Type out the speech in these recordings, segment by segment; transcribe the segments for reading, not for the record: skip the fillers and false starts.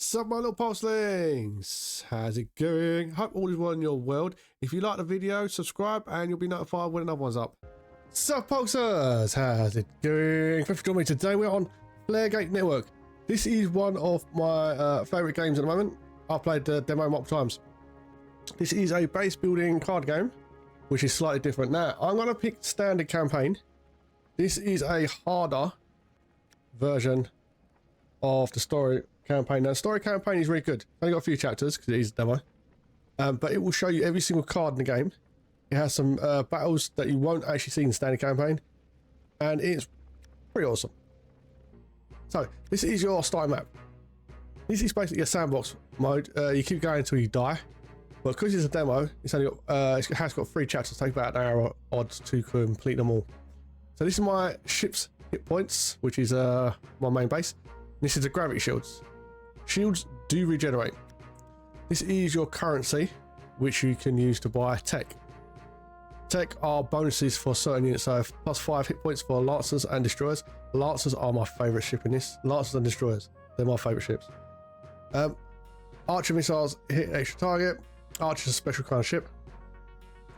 Sup my little pulselings, how's it going? Hope all is well in your world. If you like the video, subscribe and you'll be notified when another one's up. Sup pulsers, how's it going? Thanks for joining me today. We're on Flaregate Network. This is one of my favourite games at the moment. I've played the demo multiple times. This is a base building card game, which is slightly different. Now, I'm going to pick standard campaign. This is a harder version of the story campaign. Now, the story campaign is really good. It's only got a few chapters because it is a demo. But it will show you every single card in the game. It has some battles that you won't actually see in the standard campaign. And it's pretty awesome. So, this is your starting map. This is basically a sandbox mode. You keep going until you die. But because it's a demo, it's only got, it has got 3 chapters. Take about an hour odds to complete them all. So this is my ship's hit points, which is my main base. This is the gravity shields. Shields do regenerate. This is your currency, which you can use to buy tech. Tech are bonuses for certain units, so +5 hit points for Lancers and Destroyers. Lancers are my favourite ship in this. Lancers and Destroyers, they're my favourite ships. Archer missiles hit extra target. Archer's a special kind of ship.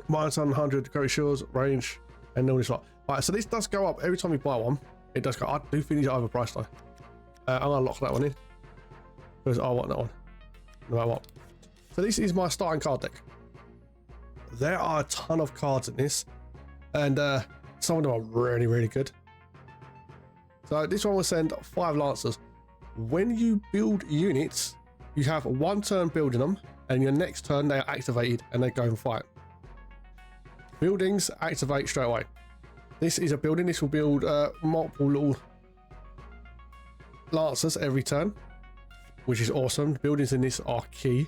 -100 gravity shields, range, and all this lot. Right, so this does go up every time you buy one. It does go. I do think these are overpriced though. I'm gonna lock that one in because I want that one, no matter what. So this is my starting card deck. There are a ton of cards in this, and some of them are really, really good. So this one will send 5 Lancers. When you build units, you have 1 turn building them, and your next turn they are activated and they go and fight. Buildings activate straight away. This is a building. This will build multiple little Lancers every turn, which is awesome. The buildings in this are key.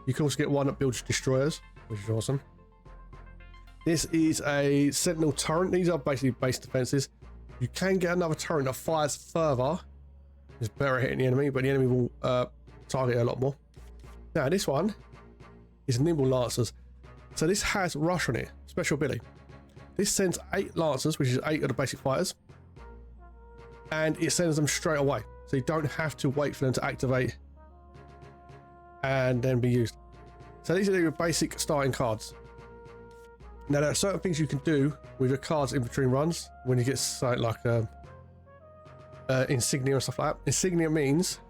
You can also get one that builds Destroyers, which is awesome. This is a Sentinel turret. These are basically base defenses. You can get another turret that fires further. It's better at hitting the enemy, but the enemy will target it a lot more. Now this one is Nimble Lancers. So this has Rush on it, special ability. This sends 8 Lancers, which is 8 of the basic fighters, and it sends them straight away. So you don't have to wait for them to activate and then be used. So these are your basic starting cards. Now there are certain things you can do with your cards in between runs when you get something like insignia and stuff like that. Insignia means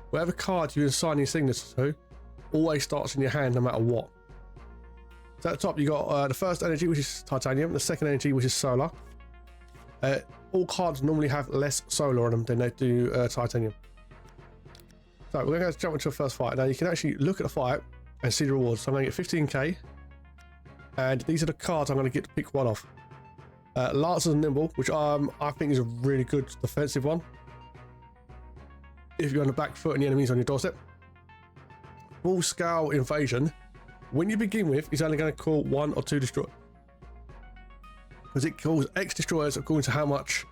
whatever card you assign insignia to always starts in your hand no matter what. So at the top you got the first energy, which is titanium, the second energy, which is solar. All cards normally have less solar on them than they do titanium. So we're going to jump into the first fight. Now you can actually look at the fight and see the rewards. So I'm going to get 15k, and these are the cards I'm going to get to pick one off. Lancers and Nimble, which I think is a really good defensive one if you're on the back foot and the enemy's on your doorstep. Full scale invasion, when you begin with, is only going to call 1 or 2 destroyers, because it calls X destroyers according to how much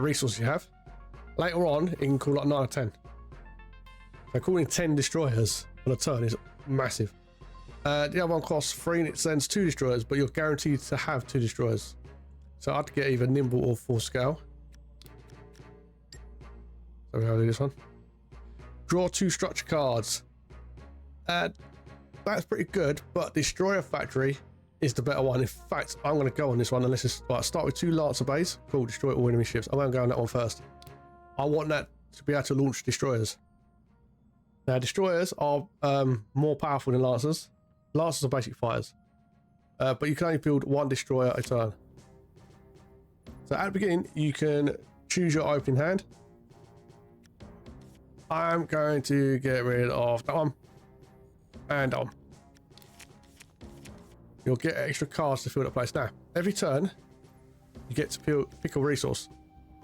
resources you have. Later on, it can call like 9 or 10. So calling 10 destroyers on a turn is massive. The other one costs 3 and it sends 2 destroyers, but you're guaranteed to have 2 destroyers. So I'd get either Nimble or full scale. So we'll do this one. Draw 2 structure cards. That's pretty good, but Destroyer Factory is the better one. In fact, I'm going to go on this one, and let's just start with 2 Lancer Bays. Cool, destroy all enemy ships. I'm going to go on that one first. I want that to be able to launch destroyers. Now, destroyers are more powerful than Lancers. Lancers are basic fighters, but you can only build 1 destroyer a turn. So at the beginning, you can choose your opening hand. I'm going to get rid of that one and that one. You'll get extra cards to fill that place. Now, every turn, you get to pick a resource.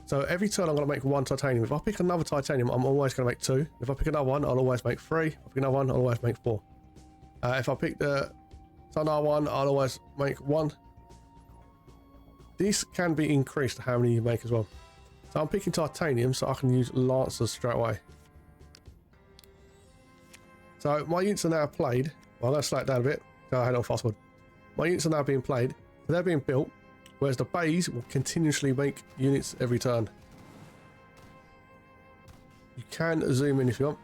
So every turn, I'm going to make 1 titanium. If I pick another titanium, I'm always going to make 2. If I pick another one, I'll always make 3. If I pick another one, I'll always make 4. If I pick the sonar one, I'll always make 1. This can be increased to how many you make as well. So I'm picking titanium so I can use Lancers straight away. So my units are now played. Well, I'm going to slow it down a bit. Go ahead on fast forward. My units are now being played. So they're being built, whereas the bays will continuously make units every turn. You can zoom in if you want.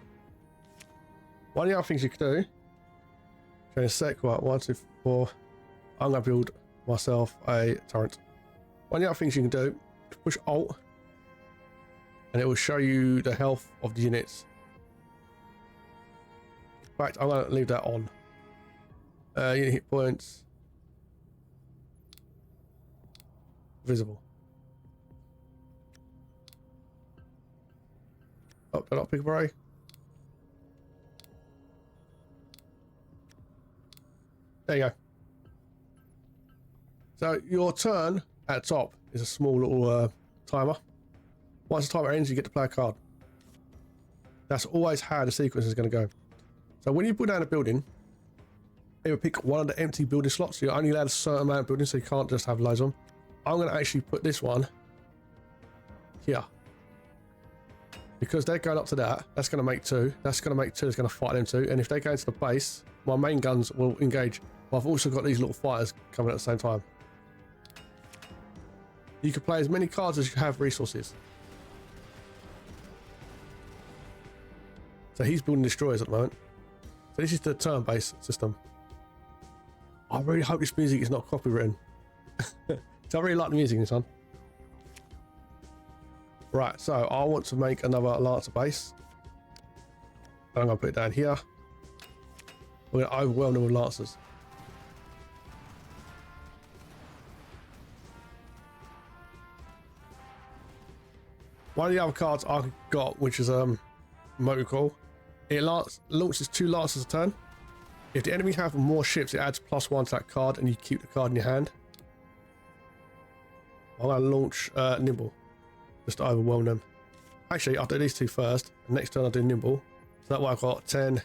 One of the other things you could do, in a sec, right, 1, 2, 4, I'm going to build myself a turret. One of the other things you can do, push Alt, and it will show you the health of the units. In fact, I'm going to leave that on. Unit hit points. Visible. Oh, did I not pick a beret? There you go. So your turn at the top is a small little timer. Once the timer ends, you get to play a card. That's always how the sequence is going to go. So when you put down a building, it will pick one of the empty building slots. You're only allowed a certain amount of buildings, so you can't just have loads of them. I'm going to actually put this one here. Because they're going up to that, that's going to make 2. That's going to make 2, it's going to fight them 2. And if they go into the base, my main guns will engage. But I've also got these little fighters coming at the same time. You can play as many cards as you have resources. So he's building destroyers at the moment. So this is the turn-based system. I really hope this music is not copywritten. So I really like the music in this one. Right, so I want to make another Lancer base. I'm going to put it down here. We're going to overwhelm them with Lancers. One of the other cards I got, which is motor call, it launches 2 Lancers a turn. If the enemy have more ships, it adds +1 to that card, and you keep the card in your hand. I'm going to launch Nimble, just to overwhelm them. Actually, I'll do these 2 first, and next turn I'll do Nimble. So that way I've got 10,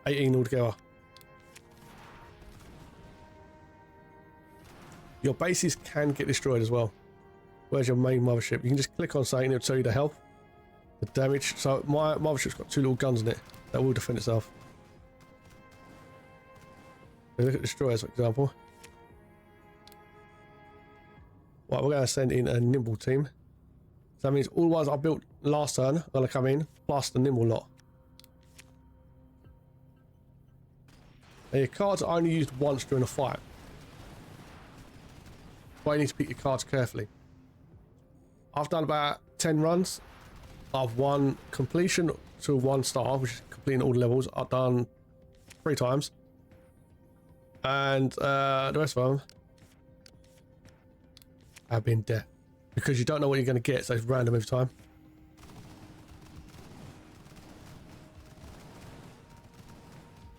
18 altogether. Your bases can get destroyed as well. Where's your main mothership? You can just click on something and it'll tell you the health, the damage. So my mothership's got 2 little guns in it that will defend itself. So look at destroyers, for example. Right, we're going to send in a Nimble team. So that means all the ones I built last turn are going to come in, plus the Nimble lot. Now your cards are only used once during a fight. But you need to pick your cards carefully. I've done about 10 runs. I've won completion to 1 star, which is completing all the levels. I've done 3 times. And the rest of them have been death. Because you don't know what you're going to get, so it's random every time.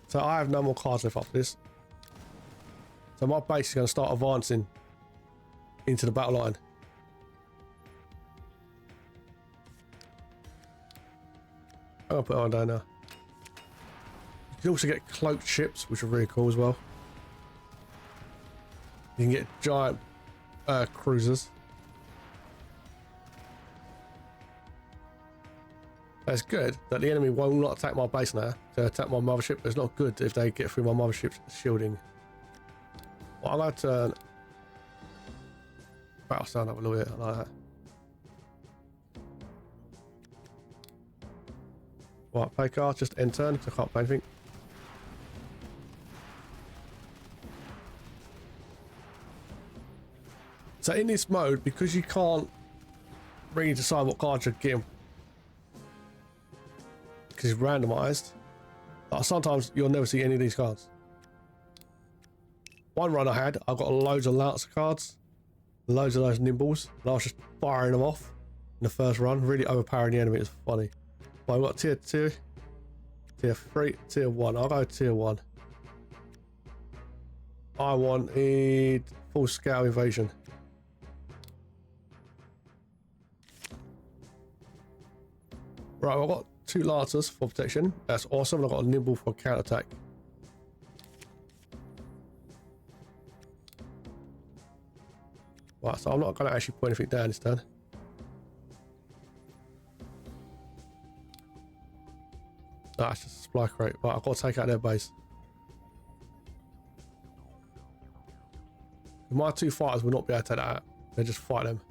So I have no more cards left after this. So my base is going to start advancing into the battle line. I'm going to put it on down now. You can also get cloaked ships, which are really cool as well. You can get giant cruisers. That's good that the enemy will not attack my base now. They'll attack my mothership, but it's not good if they get through my mothership's shielding. Well, I'm going to turn battle stand up a little bit. I like that. Right, play card, just end turn because I can't play anything. So in this mode, because you can't really decide what cards you're getting, because it's randomized, like sometimes you'll never see any of these cards. One run I had, I got loads of Lancer cards, loads of those Nimbles, and I was just firing them off in the first run, really overpowering the enemy. It's funny. But I've got tier 2, tier 3, tier 1. I'll go tier 1. I wanted full scale invasion. Right, I've got 2 Lancers for protection. That's awesome. I've got a Nimble for counter attack. Right, so I'm not going to actually put anything down this turn. That's just a supply crate. Right, I've got to take out their base. My 2 fighters will not be able to take that out. They just fight them.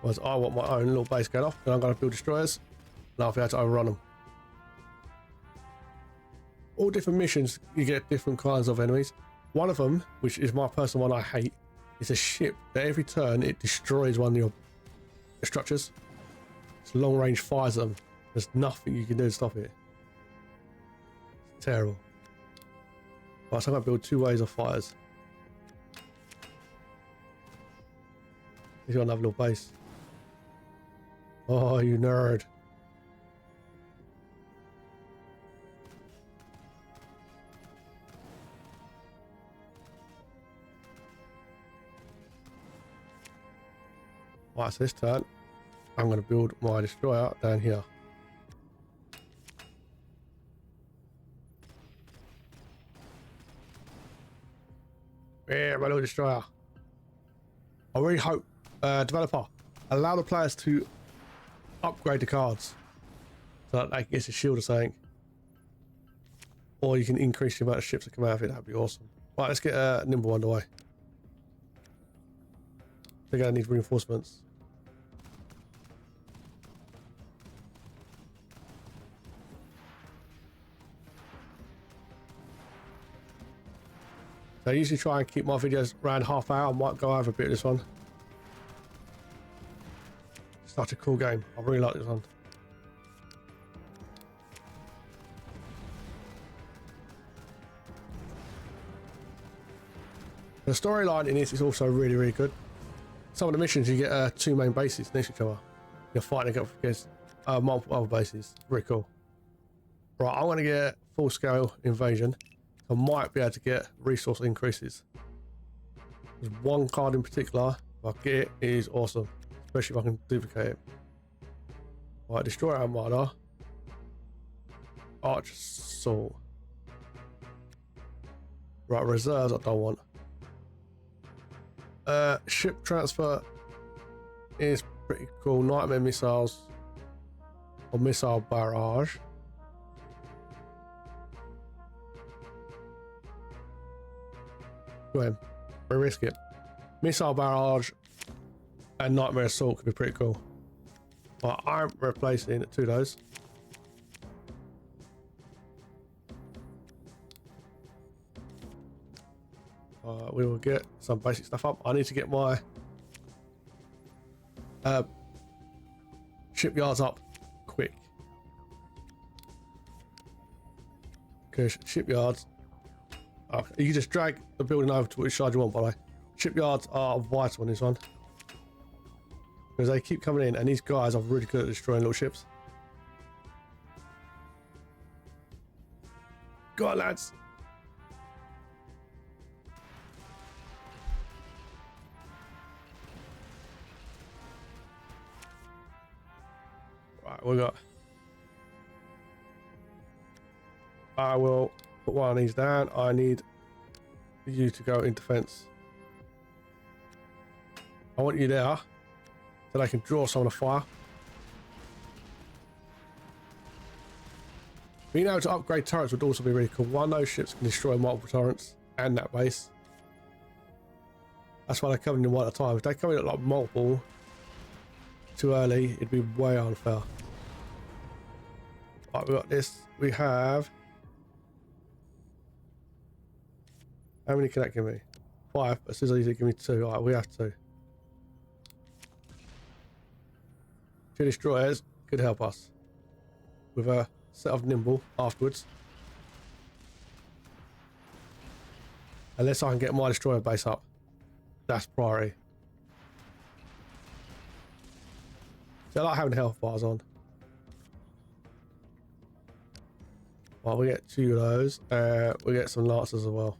Was I want my own little base going off, and I'm going to build destroyers, and I'll be able to overrun them. All different missions, you get different kinds of enemies. One of them, which is my personal one I hate, is a ship that every turn it destroys one of your structures. It's long range fires them. There's nothing you can do to stop it. It's terrible. Right, so I'm going to build 2 waves of fires. He's got another little base. Oh, you nerd. Right, so this turn, I'm going to build my destroyer down here. Yeah, my little destroyer. I really hope, developer, allow the players to upgrade the cards so that they can get a shield or something. Or you can increase the amount of ships that come out of it. That'd be awesome. Right, let's get Nimble underway. They're going to need reinforcements. So I usually try and keep my videos around half hour. I might go over a bit of this one. It's such a cool game. I really like this one. The storyline in this is also really, really good. Some of the missions you get 2 main bases next to each other. You're fighting against multiple other bases. Very cool. Right, I want to get full scale invasion. I might be able to get resource increases. There's one card in particular, if I get it, it is awesome. Especially if I can duplicate it. Right, destroy armada. Arch sword. Right, reserves I don't want. Ship transfer is pretty cool. Nightmare missiles or missile barrage. Go ahead, we risk it. Missile barrage and nightmare assault could be pretty cool. But I'm replacing 2 of those. We will get some basic stuff up. I need to get my shipyards up quick. Because shipyards, you can just drag the building over to which side you want, by the way. Shipyards are vital in this one. Because they keep coming in, and these guys are really good at destroying little ships. Go on, lads. Right, we got. I will put one of these down. I need you to go in defense. I want you there so they can draw some of the fire. Being able to upgrade turrets would also be really cool. One of those ships can destroy multiple turrets and that base. That's why they're coming in one at a time. If they come in at like multiple too early, it'd be way unfair. Right, we got this. We have. How many can that give me? 5. As soon as I usually give me 2. Alright, we have 2. 2 destroyers could help us with a set of nimble afterwards. Unless I can get my destroyer base up. That's priority. So I like having health bars on. Well, we get 2 of those. We get some lancers as well.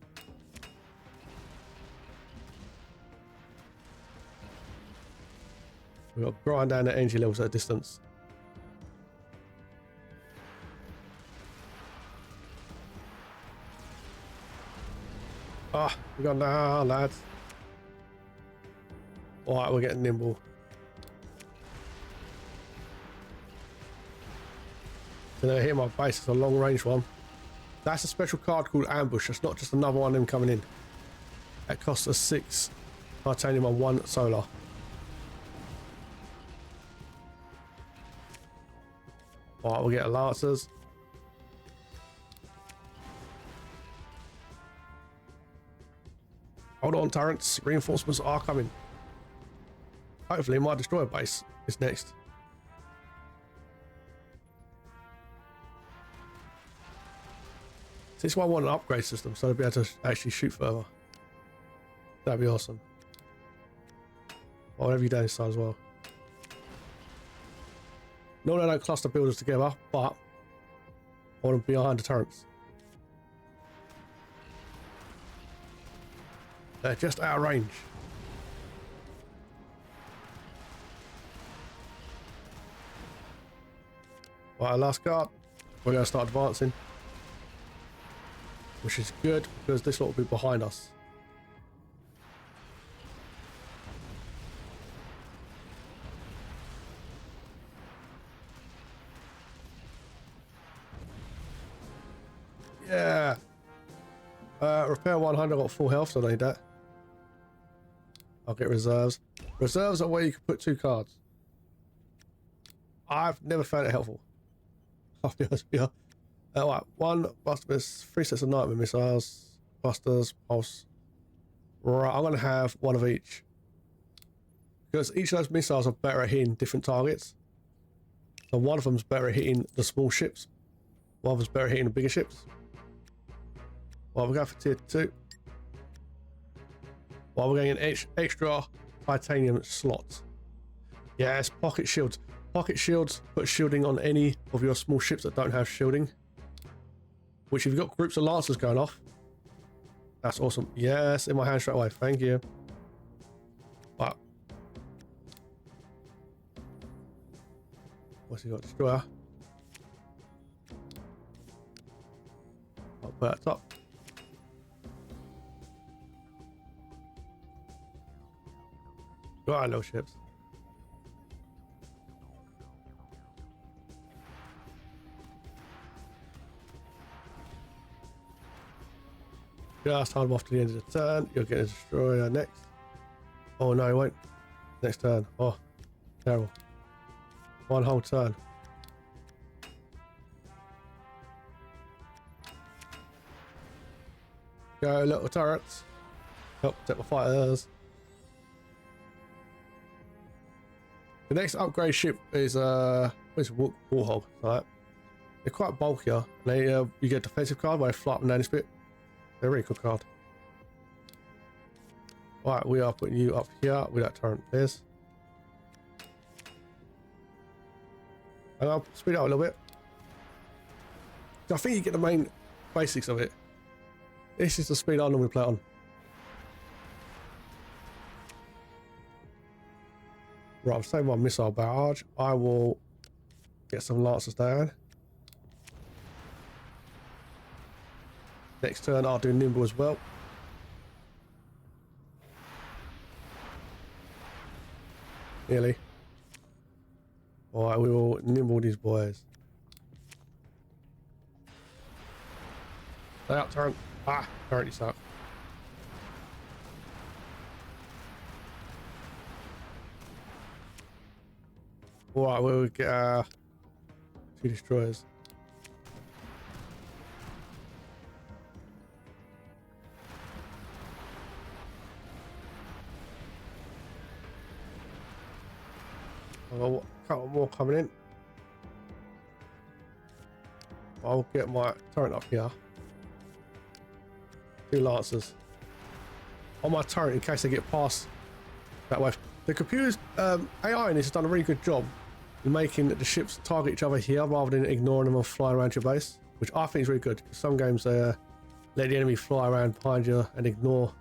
We've got to grind down the energy levels at a distance. Ah, we got now, lads. Alright, we're getting nimble. So they're hitting my base. It's a long range one. That's a special card called Ambush. It's not just another one of them coming in. That costs us 6 titanium and 1 solar. Alright, we'll get lancers. Hold on, turrets. Reinforcements are coming. Hopefully my destroyer base is next. This is why I want an upgrade system, so I'll be able to actually shoot further. That'd be awesome. Whatever you do this side as well. No, they don't cluster builders together, but I want them behind the turrets. They're just out of range. Right, last guard. We're going to start advancing. Which is good, because this lot will be behind us. Yeah. Repair 100, I got full health, so I don't need that. I'll get reserves. Reserves are where you can put 2 cards. I've never found it helpful. I'll be honest with you. Right, 1 buster, 3 sets of nightmare missiles, busters, pulse. Right, I'm gonna have 1 of each. Because each of those missiles are better at hitting different targets. So one of them's better at hitting the small ships. One of them's better at hitting the bigger ships. Well, we're going for tier 2. Well, we're getting an extra titanium slots. Yes, pocket shields. Pocket shields put shielding on any of your small ships that don't have shielding. Which, if you've got groups of lancers going off, that's awesome. Yes, in my hand straight away. Thank you. Right. What's he got? Destroyer. I'll put that top. Right, little ships. Just hold them off to the end of the turn. You'll get a destroyer next. Oh no, he won't. Next turn. Oh, terrible. 1 whole turn. Go, little turrets. Help protect my fighters. The next upgrade ship is Warthog. Right? They're quite bulkier. They you get a defensive card where they fly up and down this bit. They're a really good card. Right, we are putting you up here with that turret. There's. And I'll speed up a little bit. I think you get the main basics of it. This is the speed I normally play on. Right, I've saved my missile barrage. I will get some lancers down. Next turn I'll do nimble as well. Nearly. Alright, we will nimble these boys. Stay up, turret. Ah, turret, you suck. Alright, we'll get 2 destroyers. I've got a couple more coming in. I'll get my turret up here. 2 lancers on my turret in case they get past that way. The computer's AI in this has done a really good job in making the ships target each other here rather than ignoring them and flying around your base, which I think is really good. Some games let the enemy fly around behind you and ignore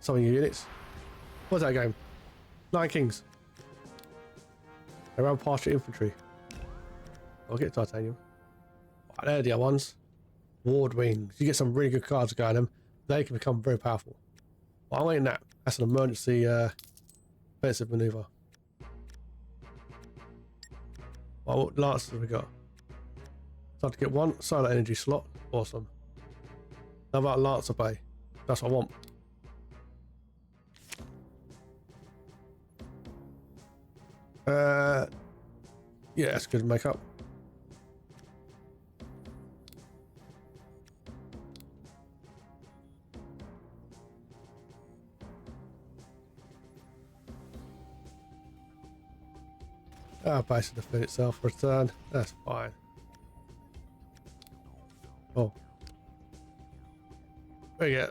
some of your units. What's that game? 9 Kings. They ran past your infantry. I'll get titanium. Right, there are the other ones. Ward wings. You get some really good cards going them. They can become very powerful. Well, I'm waiting that. That's an emergency offensive maneuver. Well, what lancers have we got? Time to get 1 solar energy slot. Awesome. How about Lancer Bay? That's what I want. Yeah, that's good makeup. Base of defend itself, return. That's fine. Oh. We get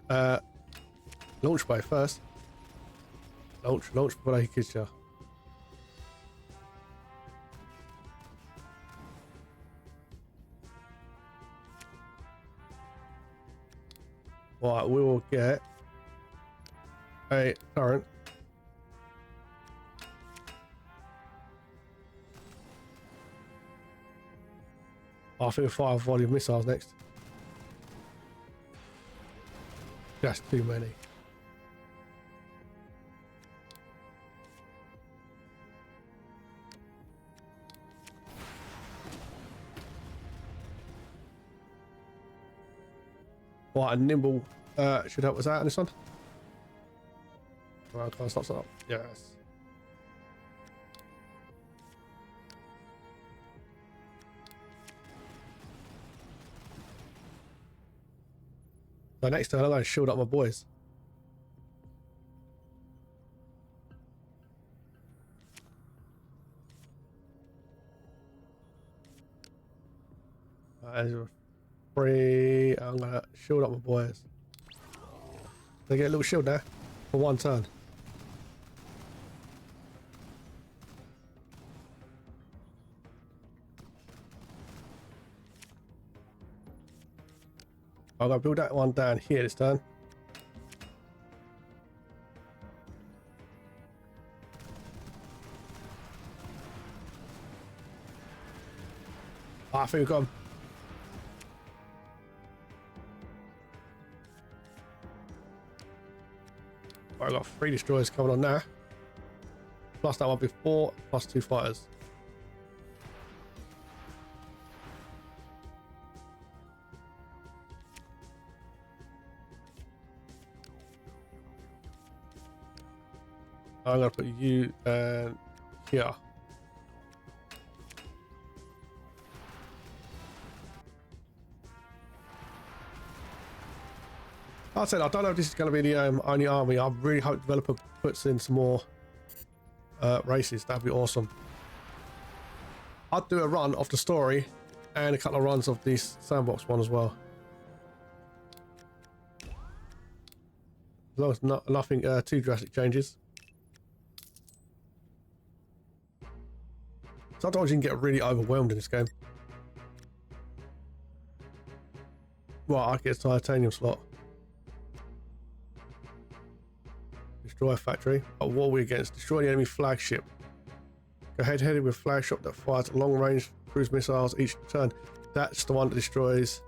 launch bay first. Launch before they kill you. Right, we will get a current. I think 5 volume missiles next. That's too many. Right, a nimble should help us out in this one. Right, can I stop that? Yes. So next turn I'm going to shield up my boys. As a free, I'm going to shield up my boys. They get a little shield there for 1 turn. I'm going to build that one down here this turn. I think we've got them. Right, I've got 3 destroyers coming on now. Plus that one before, plus 2 fighters. I'm going to put you here. Like I said, I don't know if this is going to be the only army. I really hope the developer puts in some more races. That'd be awesome. I'd do a run of the story and a couple of runs of this sandbox one as well. As long as nothing too drastic changes. Sometimes you can get really overwhelmed in this game. Right, I get a titanium slot. Destroy a factory. Oh, what are we against? Destroy the enemy flagship. Go head-to-head with a flagship that fires long-range cruise missiles each turn. That's the one that destroys.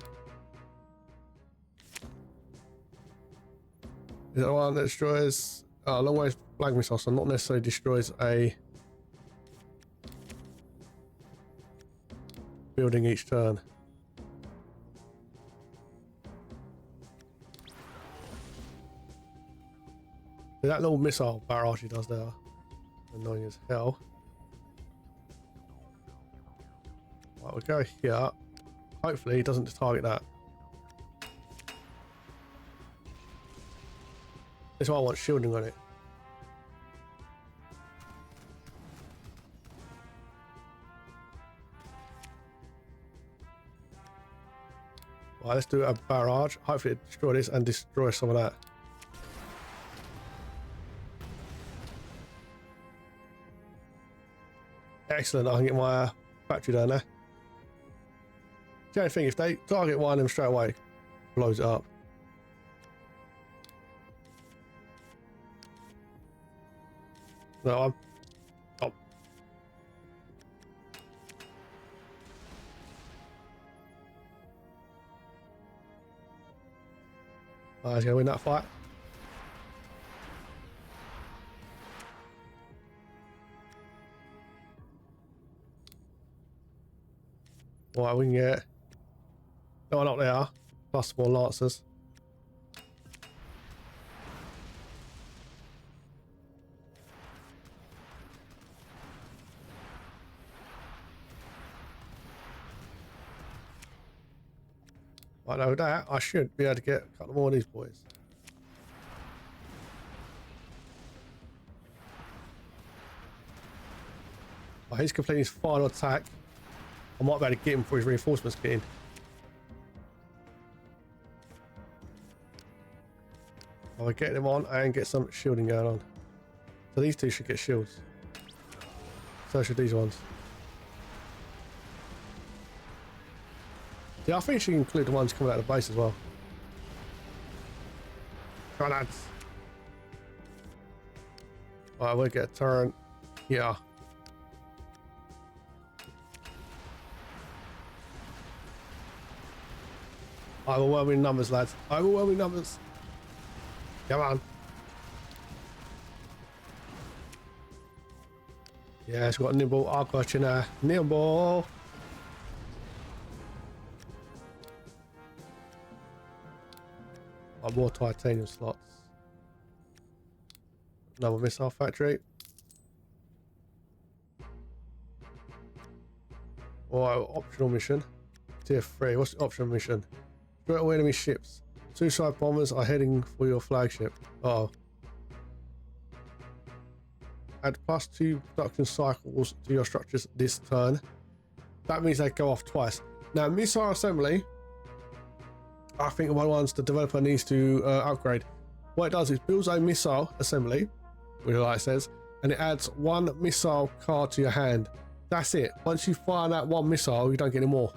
Is that the one that destroys long-range flag missiles? So not necessarily destroys a building each turn. That little missile barrage he does there, annoying as hell. Right, we'll go here. Hopefully he doesn't target that. This is why I want shielding on it. Right, let's do a barrage. Hopefully it destroy this and destroy some of that. Excellent, I can get my factory down there. The only thing, if they target one of them straight away, blows it up. No, I'm... Oh. I was going to win that fight. Right, we can get... No one up there. Plus more lancers. I know that. I should be able to get a couple more of these boys. Oh, he's completing his final attack. I might be able to get him before his reinforcements get in. I'll get them on and get some shielding going on. So these two should get shields. So should these ones. Yeah, I think she can include the ones coming out of the base as well. Come on, lads. Alright, we'll get a turn. Yeah. Overwhelming numbers, lads. Overwhelming numbers. Come on. Yeah, it's got nimble. I got you now. Nimble. More titanium slots. Another missile factory. Oh, optional mission. Tier 3. What's the optional mission? Destroy all enemy ships. Suicide bombers are heading for your flagship. Oh. Add +2 production cycles to your structures this turn. That means they go off twice. Now, missile assembly, I think one of the ones the developer needs to upgrade. What it does is builds a missile assembly, which like it says, and it adds 1 missile card to your hand. That's it. Once you fire that 1 missile, you don't get any more.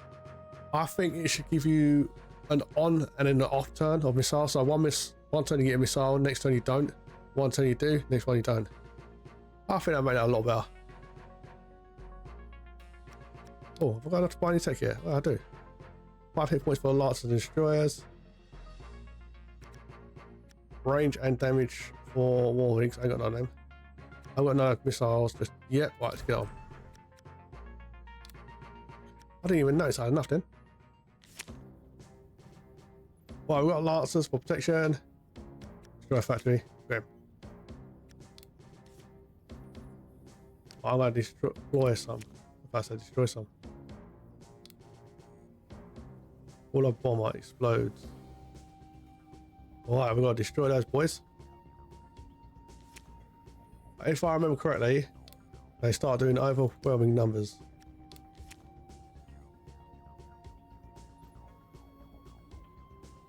I think it should give you an on and then an off turn of missile. So one turn you get a missile, next turn you don't. One turn you do, next one you don't. I think that made that a lot better. Oh, have I got enough to buy any tech here? Well, I do. 5 hit points for Lancers and Destroyers. Range and damage for Warwings. I ain't got none of them. I've got no missiles just yet. Right, let's get on. I didn't even notice I had enough then. Right, we've got Lancers for protection. Destroyer factory. Grim. I'm going to destroy some. If I say destroy some. All our bomber explodes. Alright, we've got to destroy those boys. If I remember correctly, they start doing overwhelming numbers.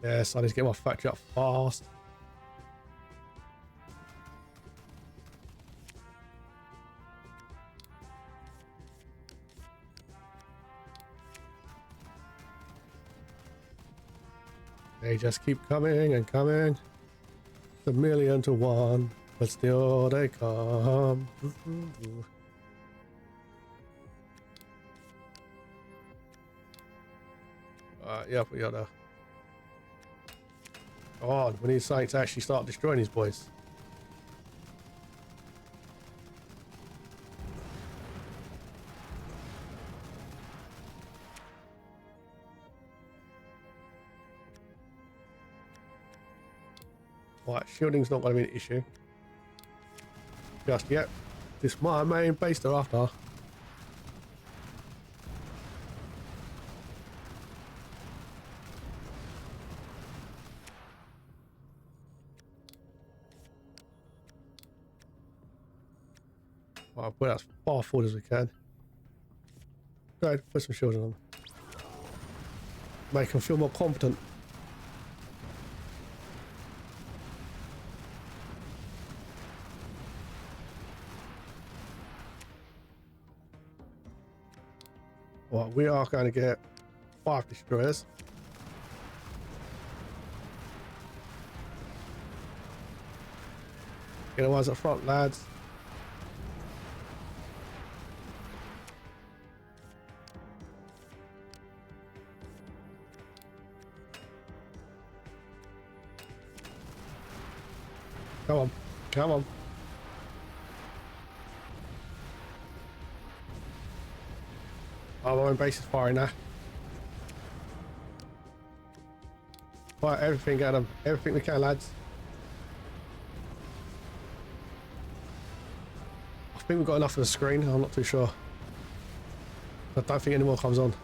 Yes, I need to get my factory up fast. They just keep coming and coming. It's 1,000,000 to 1, but still they come. Yep, we gotta. Come on, we need something to actually start destroying these boys. Right, shielding's not going to be an issue. Just yet. This is my main base they're after. Right, I'll put it as far forward as we can. Go ahead, put some shielding on. Make them feel more confident. Well, we are going to get 5 destroyers. Get the ones up front, lads. Come on, come on. Oh, my own base is firing now. Fire everything at them. Everything we can, lads. I think we've got enough of the screen. I'm not too sure. I don't think any more comes on.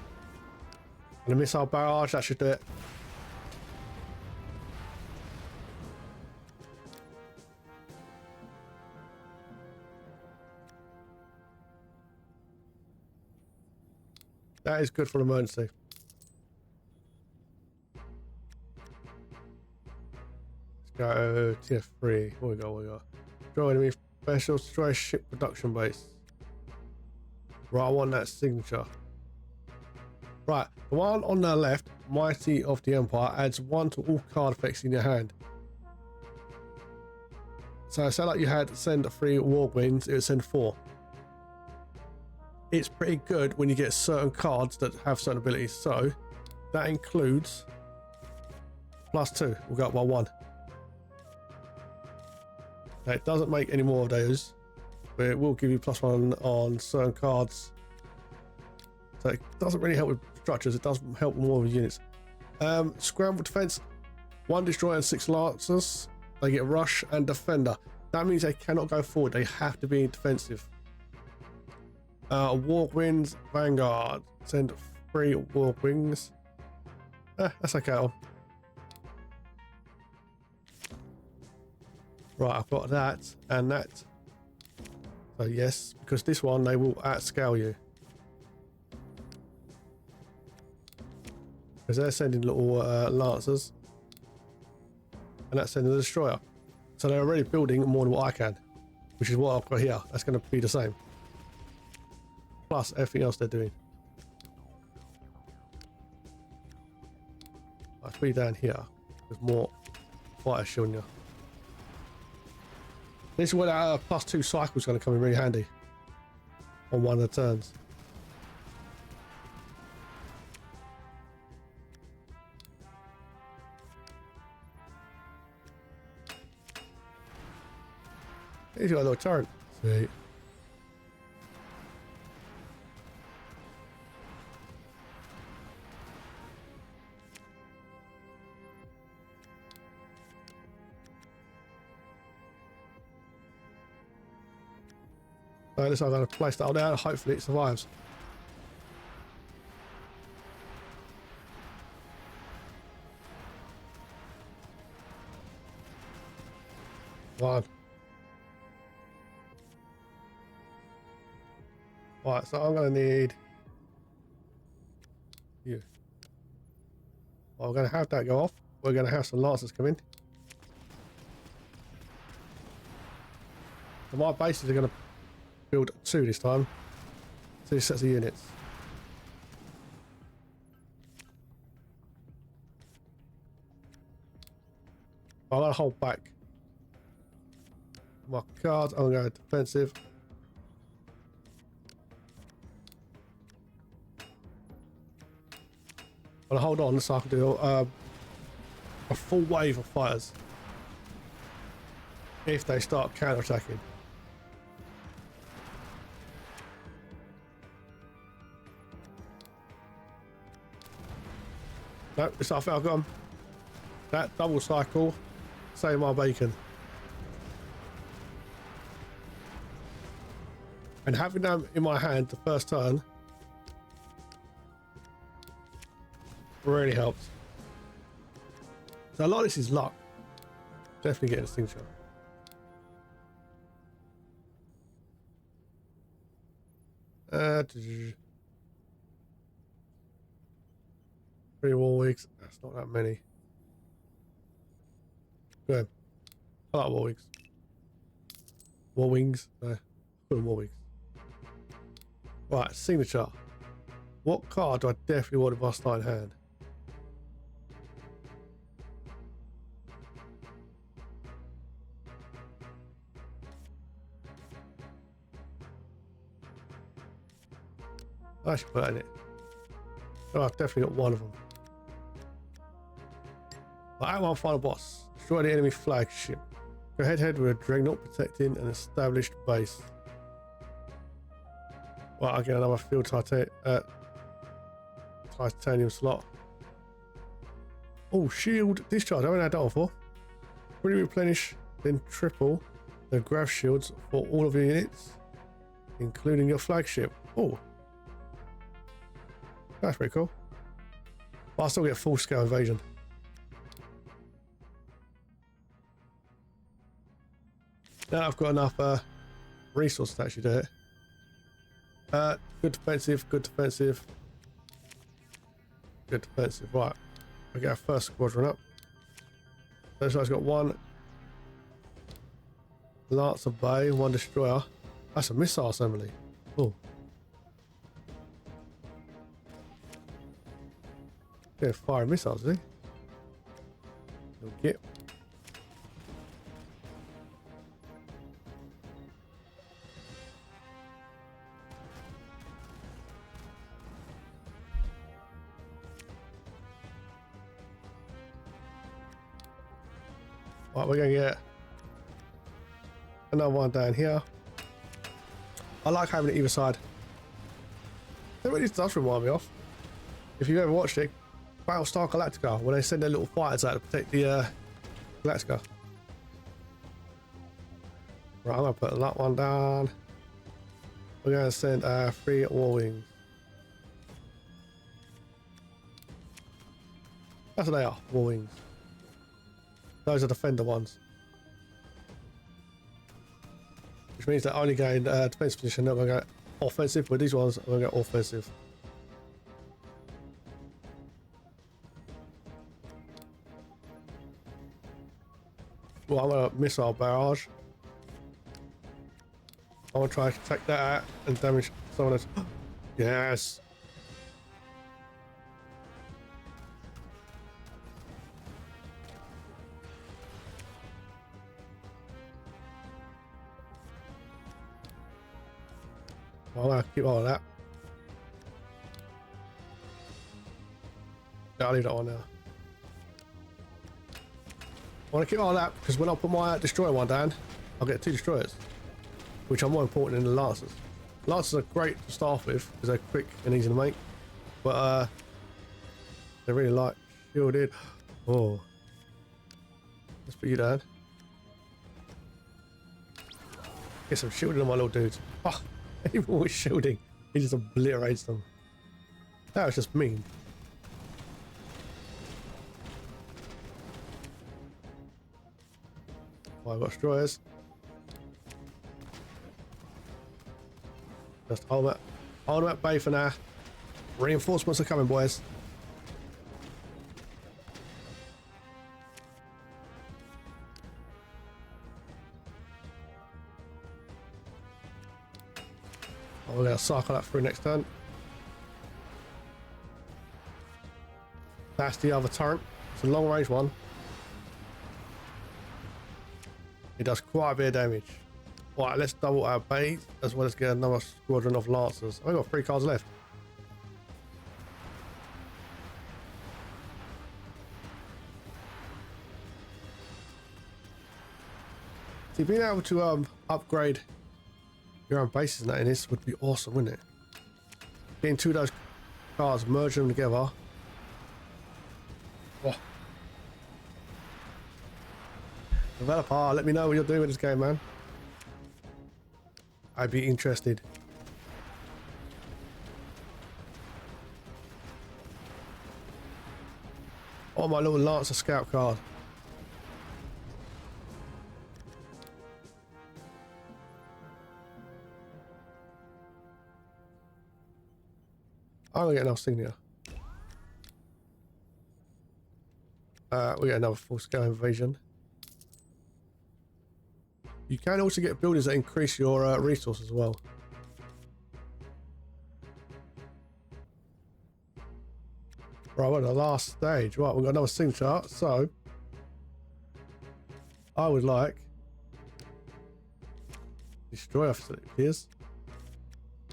And a missile barrage, that should do it. That is good for an emergency. Let's go tier 3. What we got? Destroy enemy special, destroy ship production base. Right, I want that signature. Right, the one on the left, Mighty of the Empire, adds 1 to all card effects in your hand. So say like you had send 3 war wings, it would send 4. It's pretty good when you get certain cards that have certain abilities. So that includes +2. We'll go up by 1. Now, it doesn't make any more of those, but it will give you +1 on certain cards. So it doesn't really help with structures. It does help more with units. Scramble defense, 1 destroyer and 6 lancers. They get rush and defender. That means they cannot go forward. They have to be defensive. Warp Winds Vanguard. Send 3 Warp Wings. That's okay. Right, I've got that and that. So yes, because this one they will outscale you. Because they're sending little lancers. And that's sending a destroyer. So they're already building more than what I can. Which is what I've got here. That's going to be the same. Plus everything else they're doing. I'll be down here. There's more fighter shielding you. This is where that +2 cycle is going to come in really handy. On one of the turns. He's got a little turret. Sweet. So this I'm going to place that down. Hopefully it survives. One. Right, so I'm going to need you. Well, we're going to have that go off. We're going to have some lancers come in. So my bases are going to build 2 this time. 2 sets of units. I'm going to hold back my cards. I'm going to go defensive. I'm going to hold on so I can do a full wave of fighters if they start counter-attacking. No, it's I think I've got them. That double cycle, save my bacon. And having them in my hand the first turn really helps. So a lot of this is luck. Definitely getting a signature. Three war weeks. That's not that many. Good. I like war weeks. War wings. No. Good war weeks. Right, signature. What card do I definitely want in my starting hand? I should put that in it. Oh, I've definitely got one of them. Right, one final boss. Destroy the enemy flagship. Go head to head with a dreadnought protecting an established base. Well, I get another field titanium slot. Oh, shield discharge. I haven't had that one before. Really replenish, then triple the grav shields for all of your units, including your flagship. Oh, that's pretty cool. But I still get full scale invasion. Now I've got enough resources to actually do it. Good defensive, good defensive. good defensive. Right, we get our first squadron up. This guy's got one Lancer Bay, one destroyer. That's a missile assembly. Oh. Yeah, fire missiles, is he? We'll get. Right, we're gonna get another one down here. I like having it either side. That really does remind me of, if you've ever watched it, Battlestar Galactica, when they send their little fighters out to protect the Galactica. Right, I'm gonna put that one down. We're gonna send 3 war wings. That's what they are, war wings. Those are defender ones. Which means they're only going defensive position, not going to go offensive, but these ones are going to go offensive. Well, I'm going to missile barrage. I'm going to try to take that out and damage someone else. Yes! I'm going to keep all of that. Yeah, I'll leave that one now. I want to keep all of that because when I put my destroyer one down, I'll get 2 destroyers, which are more important than the Lancers. Lancers are great to start off with because they're quick and easy to make, but they're really light shielded. Oh, let's put you down. Get some shielding on my little dudes. Oh, even with shielding, he just obliterates them. That was just mean. Oh, I've got destroyers. Just hold them at bay for now. Reinforcements are coming, boys. Oh, we're going to cycle that through next turn. That's the other turret. It's a long range one. It does quite a bit of damage. Right, let's double our bait as well as get another squadron of Lancers. I've got 3 cards left. See, being able to upgrade your own bases and that in this would be awesome, wouldn't it? Getting 2 of those cards, merge them together. Oh. Developer, let me know what you're doing with this game, man. I'd be interested. Oh, my little Lancer Scout card. I'm gonna get another signature. We get another full-scale invasion. You can also get builders that increase your resources as well. Right, we're at the last stage. Right, we've got another signature, so I would like destroyer facilities.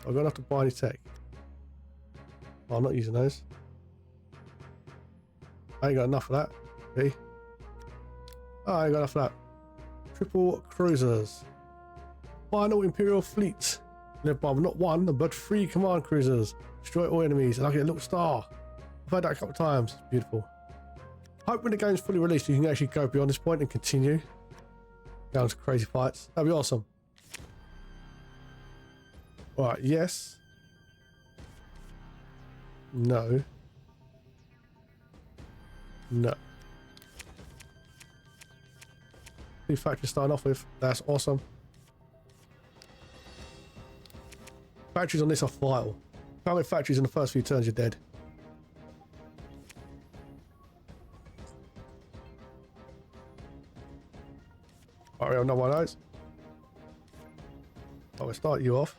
I'm gonna have to buy any tech. Oh, I'm not using those. I ain't got enough of that. See? Oh, I ain't got enough of that. Triple cruisers. Final Imperial fleet. Led by not 1, but 3 command cruisers. Destroy all enemies, and I get a little star. I've had that a couple of times. It's beautiful. Hope when the game's fully released, you can actually go beyond this point and continue. Go into crazy fights. That'd be awesome. Alright, yes. No. No. 2 factories starting off with. That's awesome. Factories on this are vital. If you can't get factories in the first few turns, you're dead. have another one of those. Oh, we'll start you off.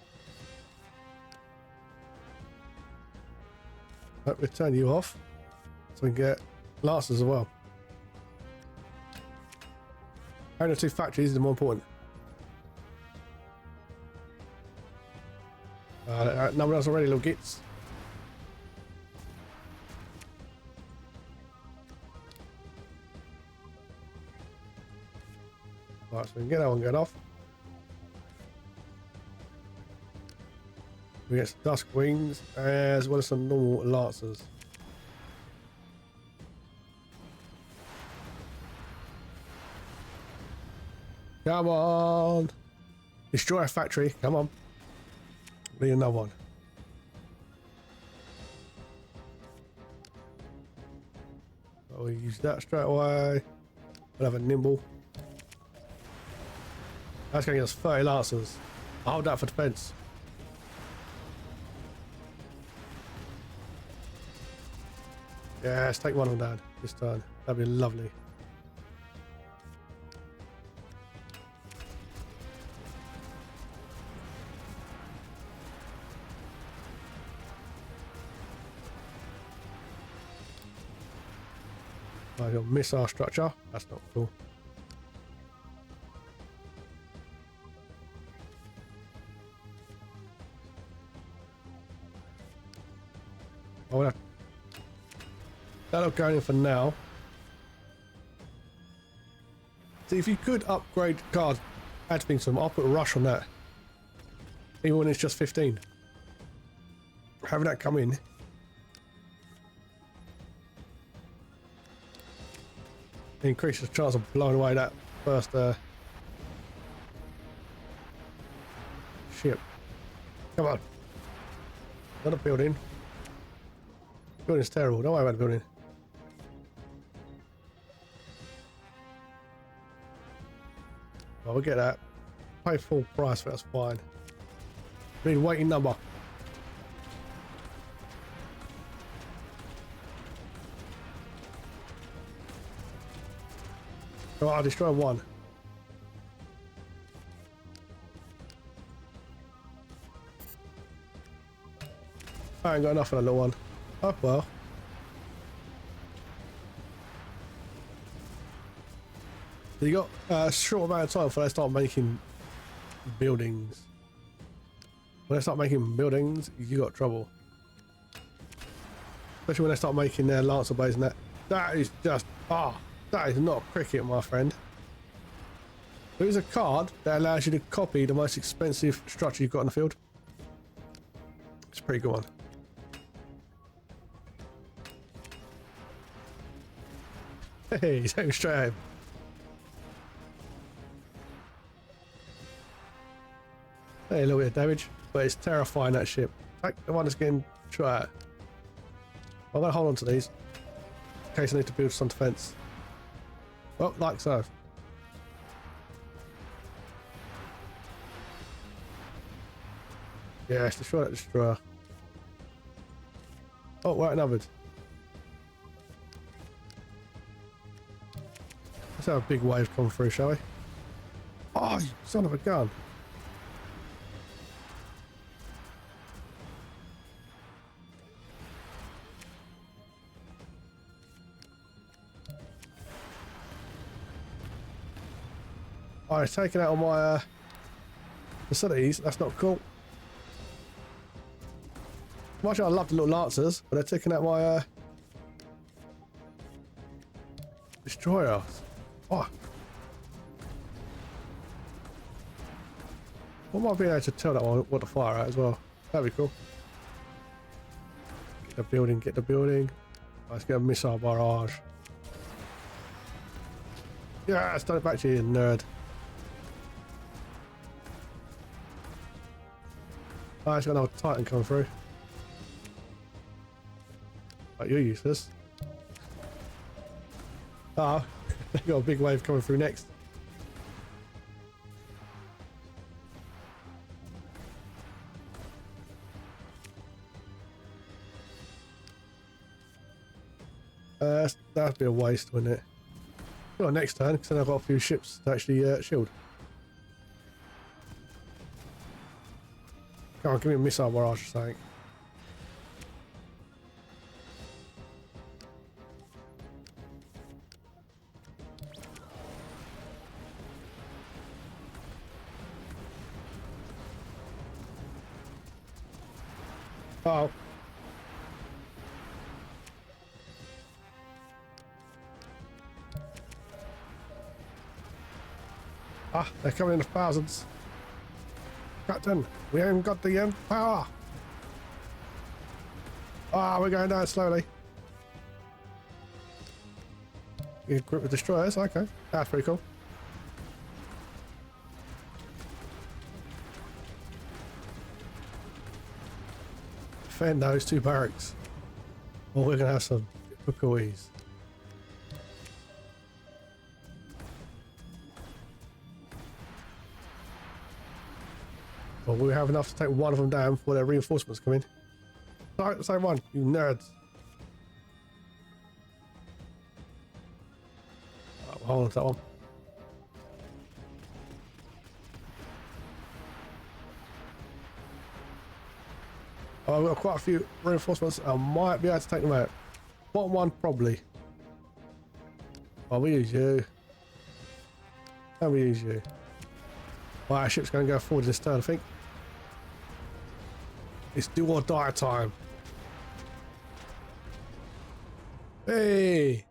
We'll turn you off so we can get Lancers as well. Only 2 factories are more important. No one else already, little gits. Right, so we can get that one going off. We get some Dusk Wings as well as some normal Lancers. Come on! Destroy a factory, come on. Need another one. So we use that straight away. We'll have a nimble. That's going to get us 30 Lancers. I'll hold that for defense. Yeah, let's take one of them down this turn. That'd be lovely. I got missile structure. That's not cool. Oh, well, that'll go in for now. See, if you could upgrade cards, add things to them, I'll put a rush on that. Even when it's just 15. Having that come in. Increases the chance of blowing away that first ship. Come on. Not a building. Building's terrible. Don't worry about the building. Oh, we'll get that. Pay full price, that's fine. Need a waiting number. Oh, I'll destroy one. I ain't got enough for that little one. Oh well. You got a short amount of time before they start making buildings. When they start making buildings, you got trouble. Especially when they start making their Lancer bays and that. That is just that is not cricket, my friend. There is a card that allows you to copy the most expensive structure you've got in the field. It's a pretty good one. Hey, he's going straight home. Hey, a little bit of damage, but it's terrifying, that ship. Take the one that's getting shot at. I'm going to hold on to these in case I need to build some defense. Well, like so. Yeah, it's destroy that destroyer. Oh, we're outnumbered. Let's have a big wave come through, shall we? Oh, you son of a gun. Oh, it's taken out all my facilities. That's not cool. Much I love the little Lancers, but they're taking out my destroyer. Oh. I might be able to tell that one what to fire at as well. That'd be cool. Get the building, get the building. Let's get a missile barrage. Yeah, let's turn it back to you, nerd. Oh, it's got another Titan coming through. Oh, you're useless. Ah, they got a big wave coming through next. That'd be a waste, wouldn't it? Well, next turn, because then I've got a few ships to actually shield. Come on, give me a missile barrage or something. Uh-oh. Ah, they're coming in the thousands. Captain, we haven't got the power. Ah, we're going down slowly. You grip with destroyers, okay. That's pretty cool. Defend those 2 barracks. Or we're gonna have some difficulties. Well, we have enough to take one of them down before their reinforcements come in. No, same one, you nerds. Oh, hold on to that one. Oh, I've got quite a few reinforcements. I might be able to take them out. Bottom one, probably. Oh, we use you. And we use you. Well, our ship's going to go forward this turn, I think. It's do or die time. Hey!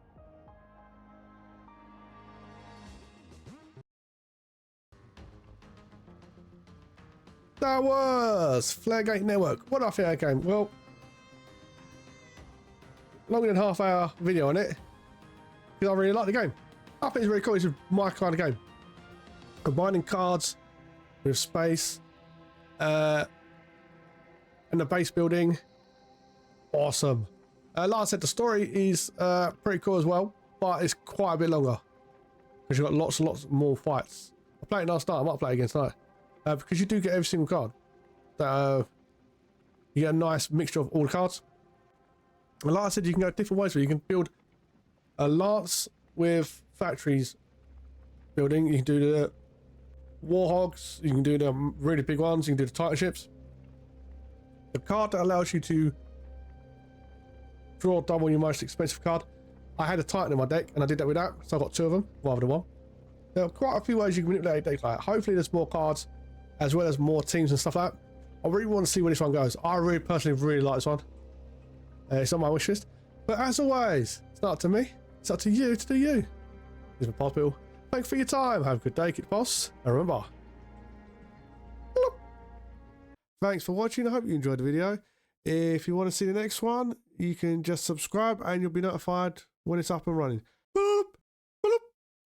That was Flaregate Network. What did I think of that game? Well, longer than half-hour video on it because I really like the game. I think it's really cool. It's my kind of game. Combining cards with space and the base building, awesome. Like I said, the story is pretty cool as well, but it's quite a bit longer because you've got lots and lots more fights. I played it last night. I might play it again tonight because you do get every single card. You get a nice mixture of all the cards. And like I said, you can go different ways where you can build a lance with factories building. You can do the warhogs. You can do the really big ones. You can do the titan ships. The card that allows you to draw double your most expensive card. I had a titan in my deck and I did that with that, so I got 2 of them rather than 1. There are quite a few ways you can manipulate a deck like that. Hopefully there's more cards as well as more teams and stuff like that. I really want to see where this one goes. I really personally really like this one. It's on my wish list. But as always, it's not up to me. It's up to you to do you. This is my Pulsebeetle. Thanks for your time. Have a good day, keep boss. And remember. Thanks for watching. I hope you enjoyed the video. If you want to see the next one, you can just subscribe and you'll be notified when it's up and running.